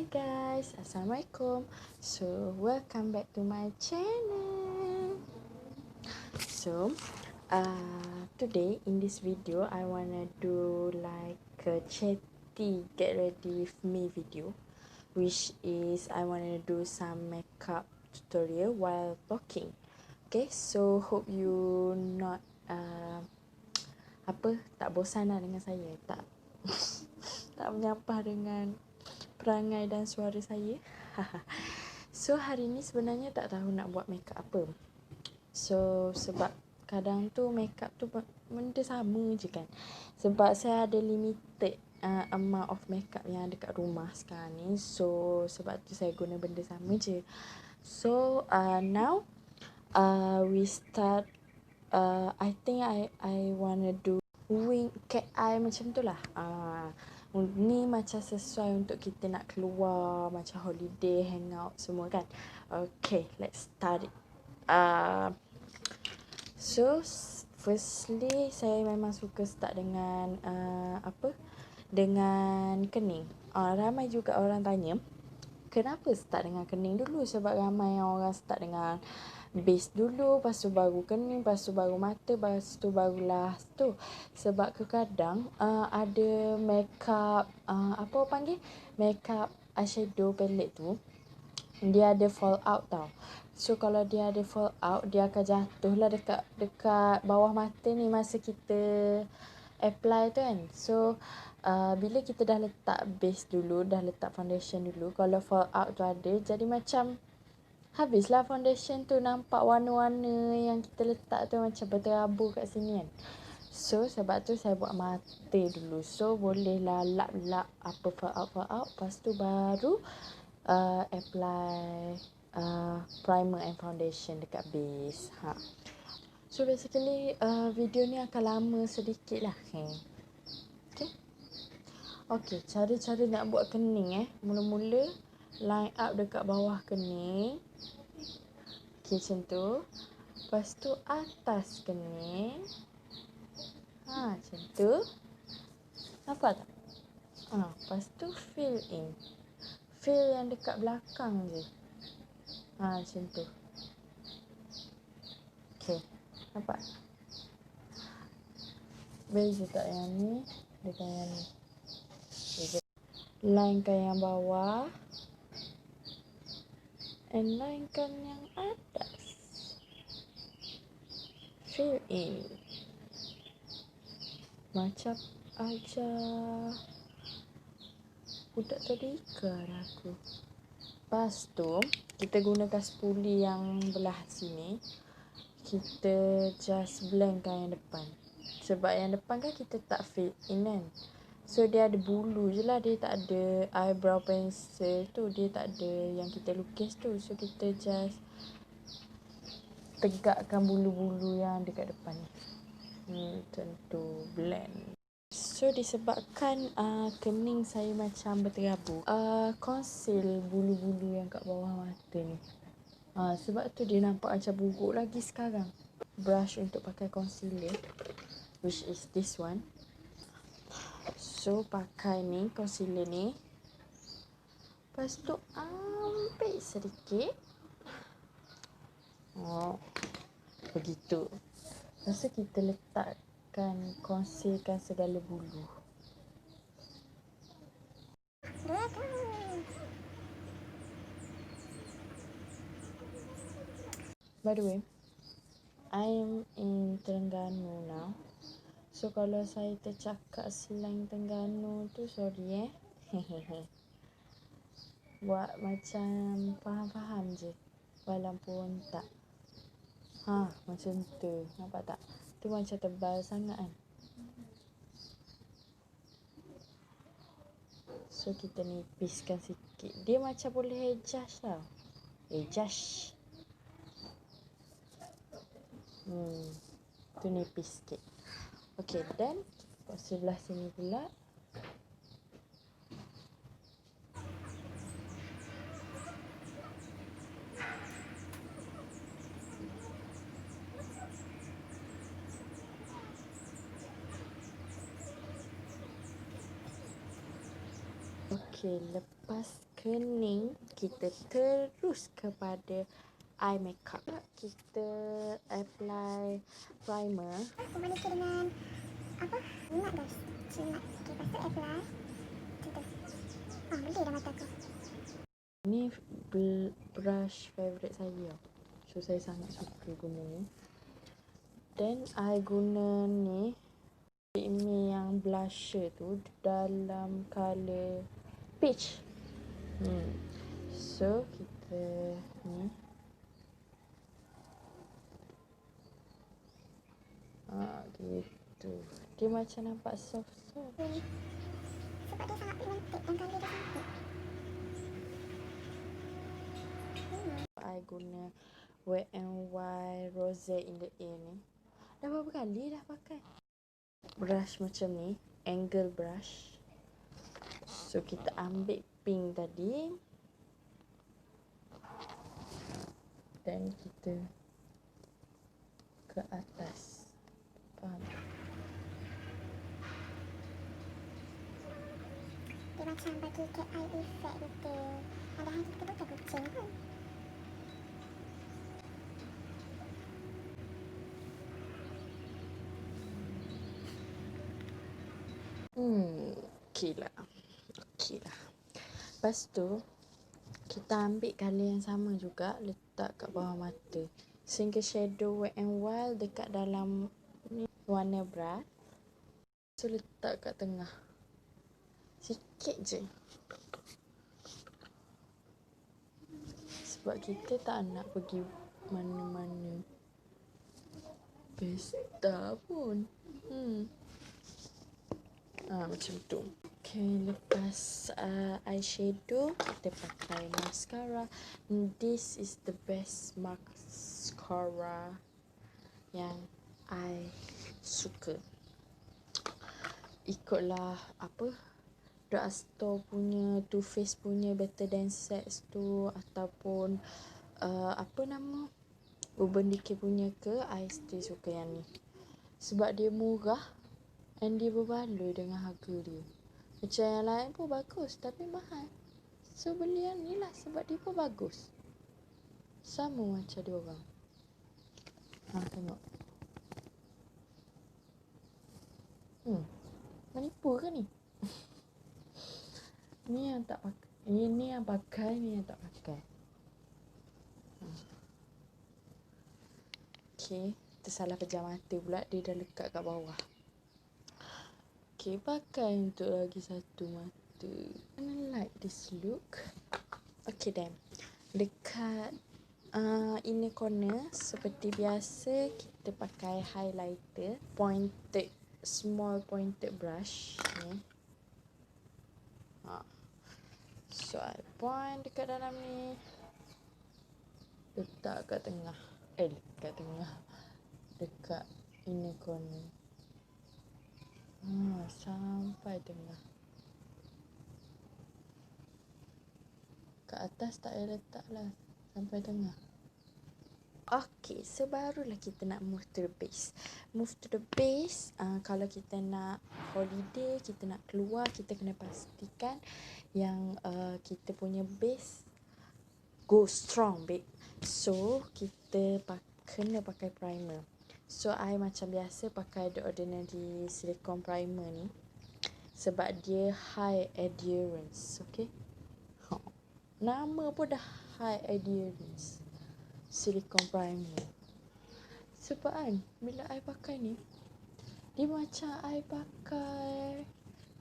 guys, Assalamualaikum. So welcome back to my channel. So today in this video I wanna do like a chatty get ready with me video, which is I wanna do some makeup tutorial while talking. Okay, so hope you not tak bosan lah dengan saya, tak tak menyampah dengan perangai dan suara saya. So hari ni sebenarnya tak tahu nak buat makeup apa. So sebab kadang tu makeup tu benda sama je kan. Sebab saya ada limited amount of makeup yang ada kat rumah sekarang ni. So sebab tu saya guna benda sama je. So now we start. I think I wanna do wing cat eye macam tu lah. Ni macam sesuai untuk kita nak keluar, macam holiday, hangout semua kan. Okay, let's start it. So firstly saya memang suka start dengan dengan kening. Ramai juga orang tanya kenapa start dengan kening dulu. Sebab ramai orang start dengan base dulu, lepas tu baru kening, lepas tu baru mata, lepas tu baru lash tu. Sebab kadang ada makeup makeup eyeshadow palette tu dia ada fall out tau. So kalau dia ada fall out, dia akan jatuh lah dekat bawah mata ni masa kita apply tu kan. So bila kita dah letak base dulu, dah letak foundation dulu, kalau fall out tu ada, jadi macam habislah foundation tu, nampak warna-warna yang kita letak tu macam berterabur kat sini kan. So sebab tu saya buat mata dulu. So bolehlah lap apa fall out, lepas tu baru apply primer and foundation dekat base. So basically video ni akan lama sedikit lah. Okay, cara-cara nak buat kening mula-mula line up dekat bawah kening. Okay, macam tu. Lepas tu atas kening. Macam tu. Nampak tak? Lepas tu fill in. Fill yang dekat belakang je. Macam tu. Okay, nampak? Beza tak yang ni dengan yang ni? Linekan yang bawah and linekan yang atas. Fill in. Macam ajar budak tadika aku. Lepas tu kita gunakan spoolie yang belah sini. Kita just blendkan yang depan. Sebab yang depan kan kita tak fill in kan. So dia ada bulu je lah, dia tak ada eyebrow pencil tu, dia tak ada yang kita lukis tu. So kita just tegakkan bulu-bulu yang dekat depan ni. Tentu blend. So disebabkan kening saya macam berterabur, conceal bulu-bulu yang kat bawah mata ni. Sebab tu dia nampak macam buruk lagi sekarang. Brush untuk pakai concealer, which is this one. So pakai ni concealer ni. Lepas tu ambil sedikit. Begitu. Lepas tu kita letakkan, concealkan segala bulu. By the way, I'm in Terengganu now. So kalau saya tercakap slang Terengganu tu, sorry Buat macam faham-faham je, walaupun tak. Macam tu, nampak tak? Tu macam tebal sangat kan. So kita nipiskan sikit. Dia macam boleh adjust tau. Adjust. Tu nipis sikit. Okay, dan sebelah sini pula. Okay, lepas kening, kita terus kepada eye makeup. Kita apply primer. Kombinasi dengan apa? Minyak guys. Minyak. Okay, lepas tu apply. Macam tu. Beli dah mata aku. Ni brush favourite saya. So saya sangat suka guna ni. Then I guna ni LAKME yang blusher tu dalam colour peach. So kita ni gitu. Dia macam nampak soft. Sebab dia sangat pigmented dan colour dia cantik. I guna Wham Rose in the Air ni. Dah berapa kali dah pakai. Brush macam ni, angle brush. So kita ambil pink tadi. Dan kita ke atas. Faham? Dia macam bagi cat eye effect detail. Padahal kita bukan kucing pun. Okey lah. Lepas tu kita ambil colour yang sama juga, letak kat bawah mata. Sehingga shadow Wet n Wild dekat dalam ni warna brush. So letak kat tengah. Sikit je. Sebab kita tak nak pergi mana-mana pesta pun. Macam tu. Okay, lepas eyeshadow, kita pakai mascara. This is the best mascara yang I suka. Ikutlah apa drugstore punya, Too Faced punya Better Than Sex tu, ataupun apa nama Urban Decay punya ke, I still suka yang ni. Sebab dia murah and dia berbaloi dengan harga dia. Macam yang lain pun bagus tapi mahal. So beli yang ni lah sebab dia pun bagus. Sama macam dia orang. Tengok. Menipu ke ni? Ni yang tak pakai. Ini yang pakai, ni yang tak pakai. Okay, tersalah pejam mata pula. Dia dah lekat kat bawah. Okay, pakai untuk lagi satu mata. I like this look. Okay then. Dekat inner corner, seperti biasa, kita pakai highlighter. Small pointed brush ni. So I point dekat dalam ni. Letak kat tengah. Dekat inner corner. Sampai tengah. Kat atas tak payah letak lah. Sampai tengah. Okay, so barulah kita nak move to the base. Kalau kita nak holiday, kita nak keluar, kita kena pastikan yang kita punya base go strong, babe. So kita kena pakai primer. So I macam biasa pakai The Ordinary Silicone Primer ni. Sebab dia high adherence. Okay, nama pun dah high adherence Silicone Primer. Sebab kan bila I pakai ni, dia macam I pakai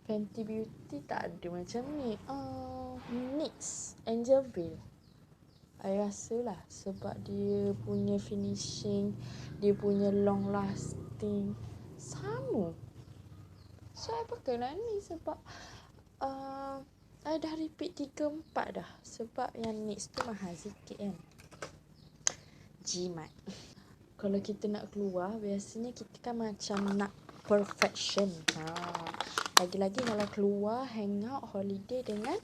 Fenty Beauty. Tak ada macam ni. NYX Angel Veil. I rasa lah sebab dia punya finishing, dia punya long lasting sama. So I pakai lah ni sebab I dah repeat 3-4 dah. Sebab yang NYX tu mahal sikit kan, jimat. Kalau kita nak keluar, biasanya kita kan macam nak perfection. Lagi-lagi kalau keluar, hang out, holiday dengan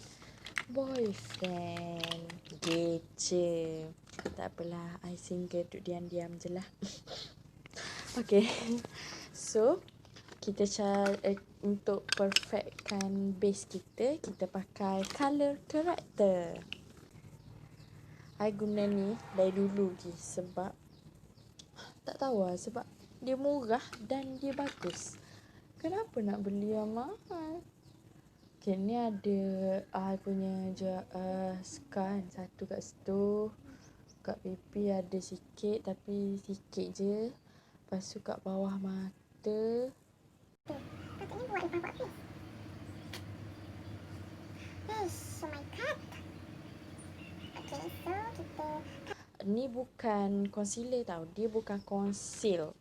boyfriend. Gece. Tak apalah, I single duduk diam-diam je lah. Okay. So kita untuk perfectkan base kita, kita pakai color corrector. I guna ni dari dulu je sebab tak tahu lah, sebab dia murah dan dia bagus. Kenapa nak beli yang mahal? Okay, ni ada I punya scar satu kat situ. Kat pipi ada sikit, tapi sikit je. Lepas tu kat bawah mata. Patutnya buat lepas buat face. Oh my god. Okay, so kita Ni bukan concealer tau. Dia bukan conceal.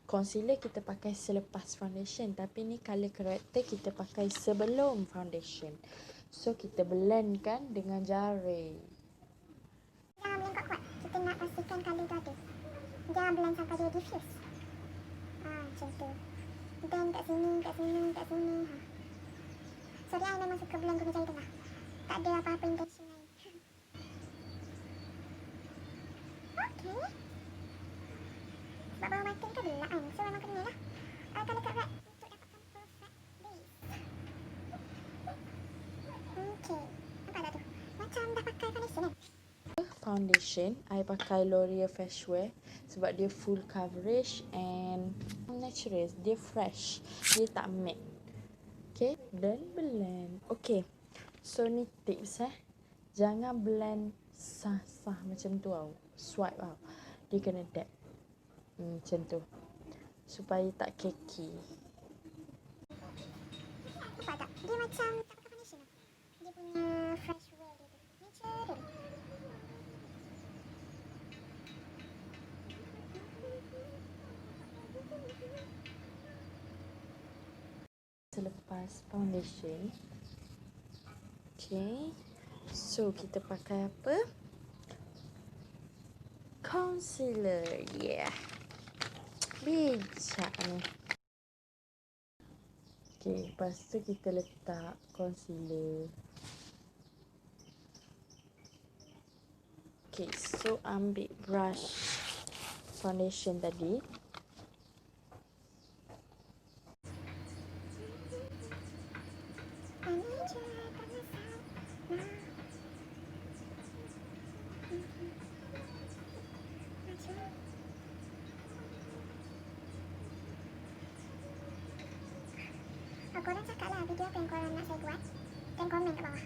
Concealer kita pakai selepas foundation, tapi ni color corrector kita pakai sebelum foundation. So kita blendkan dengan jari. jangan blend kuat-kuat. Kita nak pastikan colour tu ada. Jangan blend sampai dia diffuse. Macam tu. Dan kat sini. Sorry, I memang suka blend guna jari tengah. Tak ada apa-apa intention lain. Okay. Sebab bawah mata kan gelap kan. So memang kena lah. Colour correct untuk dapatkan perfect base. Okay. Nampak tak tu? Macam dah pakai foundation kan? Foundation, I pakai Loreal Fresh Wear sebab dia full coverage and natural. Dia fresh. Dia tak matte. Okay, dan blend. Okay, so ni tips jangan blend sah-sah macam tu tau. Swipe tau. Dia kena dab. Macam tu. Supaya tak keki. Nampak tak? Dia macam tak pakai foundation lah. Dia punya fresh wear dia tu. Natural. Selepas foundation. Okay. So, kita pakai apa? Concealer. Yeah. Bijak ni. Okay, lepas tu kita letak concealer. Okay, so ambil brush foundation tadi. Korang cakap lah video apa yang korang nak saya buat dan komen kat bawah.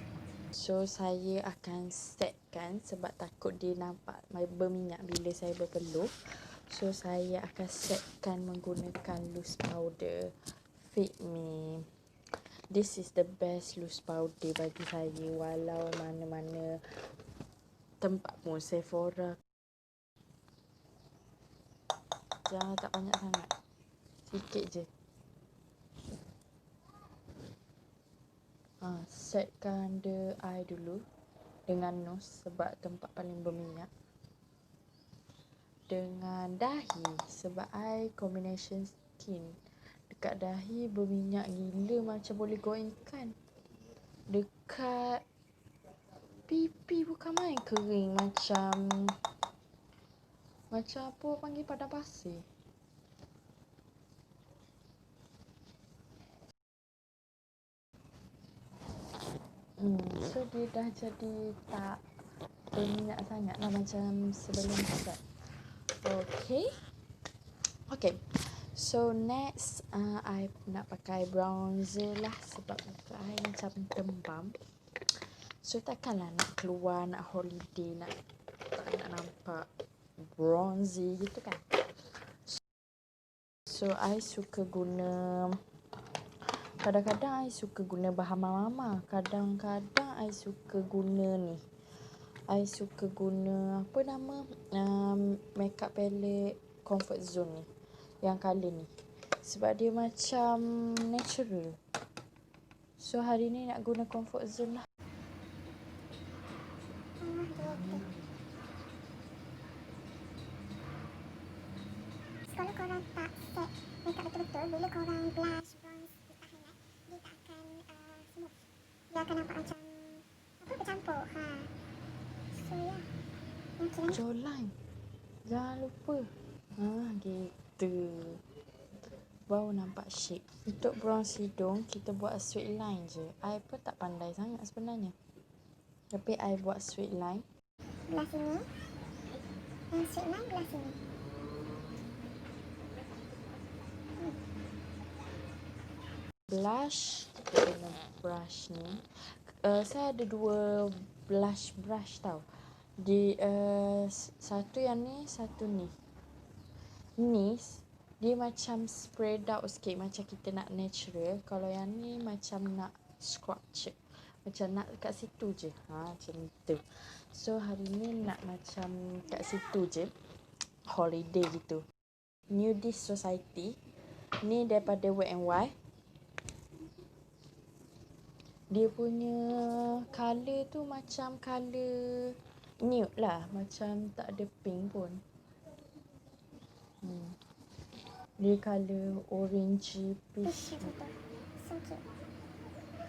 So, saya akan setkan sebab takut dia nampak berminyak bila saya berpeluh. So, saya akan setkan menggunakan loose powder Fit Me. This is the best loose powder bagi saya, walau mana-mana tempat pun, Sephora. Jangan tak banyak sangat. Sikit je. Setkan the eye dulu dengan nose sebab tempat paling berminyak. Dengan dahi sebab eye combination skin. Dekat dahi berminyak gila, macam boleh goyangkan. Dekat pipi bukan main kering, macam apa panggil padang pasir. So dia dah jadi tak berminyak sangat lah macam sebelum set. Okay. So next I nak pakai bronzer lah sebab muka I macam tembam. So takkanlah nak keluar, nak holiday, nak nampak bronzy gitu kan. So I suka guna, kadang-kadang I suka guna bahan mama, kadang-kadang I suka guna ni. I suka guna apa nama makeup palette comfort zone ni, yang colour ni, sebab dia macam natural. So hari ni nak guna comfort zone lah. Kalau korang tak set makeup betul-betul, bila korang blush, bronze, letak highlight, dia tak akan smooth. Dia akan nampak macam bercampur. So ya. Okay. Jawline. Jangan lupa. Gitu. baru nampak shape. Untuk bronze hidung, kita buat straight line je. I pun tak pandai sangat sebenarnya. Tapi I buat straight line. Belah sini. Dan straight line belah sini. Blush, kita guna brush ni. Saya ada dua blush brush tau. Satu yang ni, satu ni. Ni dia macam spread out sikit, macam kita nak natural. Kalau yang ni macam nak sculpture, macam nak kat situ je. Macam tu. So hari ni nak macam kat situ je, holiday gitu. Nudist Society ni daripada Wham. Dia punya colour tu macam colour nude lah, macam tak ada pink pun. Dia colour orange peach. Macam tu. So cute.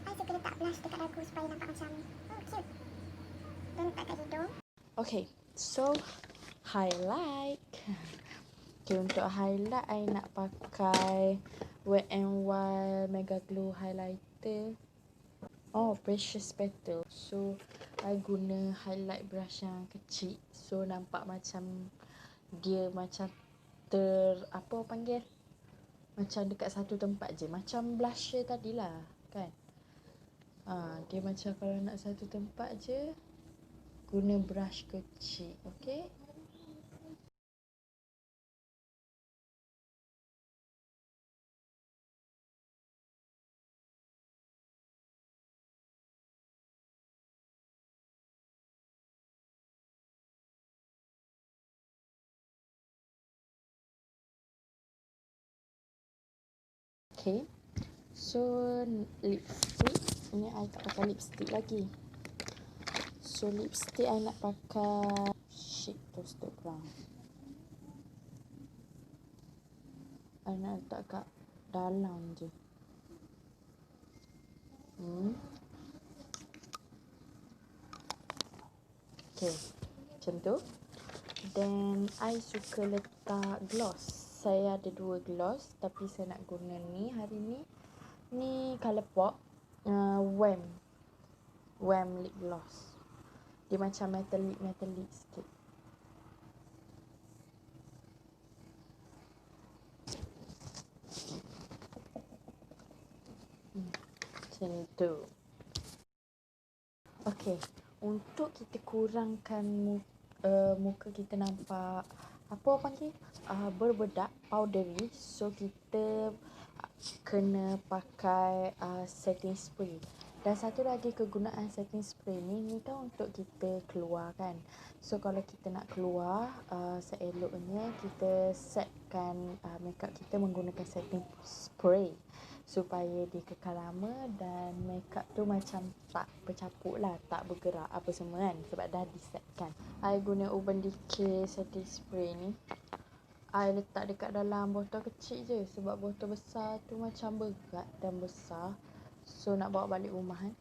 I suka letak blush dekat dagu supaya nampak macam cute. Dan letak kat hidung. Okay, so highlight. Okay, untuk highlight I nak pakai Wham Megaglo highlighter. Precious Petals. So I guna highlight brush yang kecil. So nampak macam dia macam apa panggil, macam dekat satu tempat je, macam blusher tadilah kan. Dia macam kalau nak satu tempat je, guna brush kecil. Okay. Okay, so lipstick. Ini I tak pakai lipstick lagi. So lipstick I nak pakai shade toasted brown. I nak letak kat dalam je. Okay, macam tu. Then I suka letak gloss. Saya ada dua gloss, tapi saya nak guna ni hari ni. Ni Colourpop, Wham Lipgloss. Dia macam metallic sikit. Macam tu. Okay, untuk kita kurangkan muka kita nampak apa panggil berbedak, powdery. So kita kena pakai setting spray. Dan satu lagi kegunaan setting spray ni kan untuk kita keluar kan. So kalau kita nak keluar, seeloknya kita setkan makeup kita menggunakan setting spray supaya dia kekal lama dan makeup tu macam tak bercapuk lah, tak bergerak apa semua kan, sebab dah disetkan. I guna Urban Decay setting spray ni. I letak dekat dalam botol kecil je, sebab botol besar tu macam berat dan besar. So nak bawa balik rumah kan.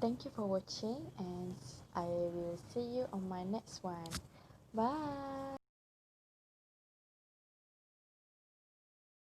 Thank you for watching and I will see you on my next one. Bye.